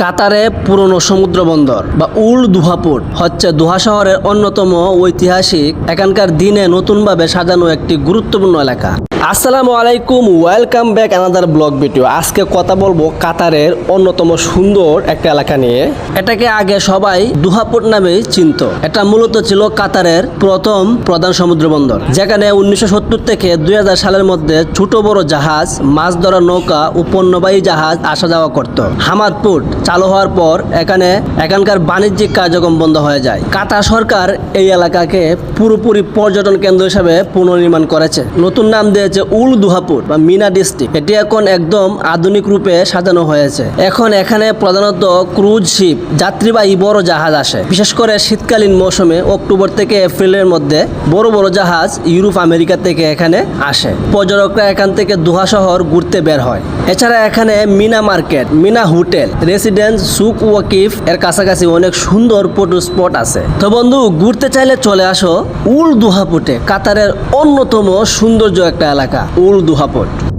কাতারে পুরনো সমুদ্র বন্দর বা উল দুহা পোর্ট হচ্ছে দোহা শহরের অন্যতম ঐতিহাসিক এখানকার দিনে নতুনভাবে সাজানো একটি গুরুত্বপূর্ণ এলাকা। আসসালামু আলাইকুম, welcome back another blog video. আজকে কথা বলবো কাতারের অন্যতম সুন্দর একটা এলাকা নিয়ে। এটাকে আগে সবাই দুহা পোর্ট নামেই চিনত। এটা মূলত ছিল কাতারের প্রথম প্রধান সমুদ্র বন্দর, যেখানে 1970 থেকে 2000 সালের মধ্যে ছোট বড় জাহাজ, মাছ ধরার নৌকা ও পণ্যবাহী জাহাজ আসা যাওয়া করত। হামাদ পোর্ট চালু হওয়ার পর এখানকার বাণিজ্যিক কার্যক্রম বন্ধ হয়ে যায়। কাতার সরকার এই এলাকাকে পুরোপুরি পর্যটন কেন্দ্র হিসেবে পুনর্নির্মাণ করেছে। নতুন নাম দিয়েছে উল দুহা পোর্ট বা মিনা ডিস্ট্রিক্ট। এটি এখন একদম আধুনিক রূপে সাজানো হয়েছে। এখন এখানে প্রধানত ক্রুজ শিপ, যাত্রীবাহী বড় জাহাজ আসে। বিশেষ করে শীতকালীন মৌসুমে অক্টোবর থেকে এপ্রিলের মধ্যে বড় বড় জাহাজ ইউরোপ আমেরিকা থেকে এখানে আসে। পর্যটকরা এখান থেকে দোহা শহর ঘুরতে বের হয়। এছাড়া এখানে Mina market, Mina hotel, residence, Souq Waqif এর কাছাকাছি অনেক সুন্দর ফটো স্পট আছে। তো বন্ধু, ঘুরতে চাইলে চলে আসো উল দুহা পোর্টে, কাতারের অন্যতম সৌন্দর্য একটা এলাকা উল দুহা পোর্ট।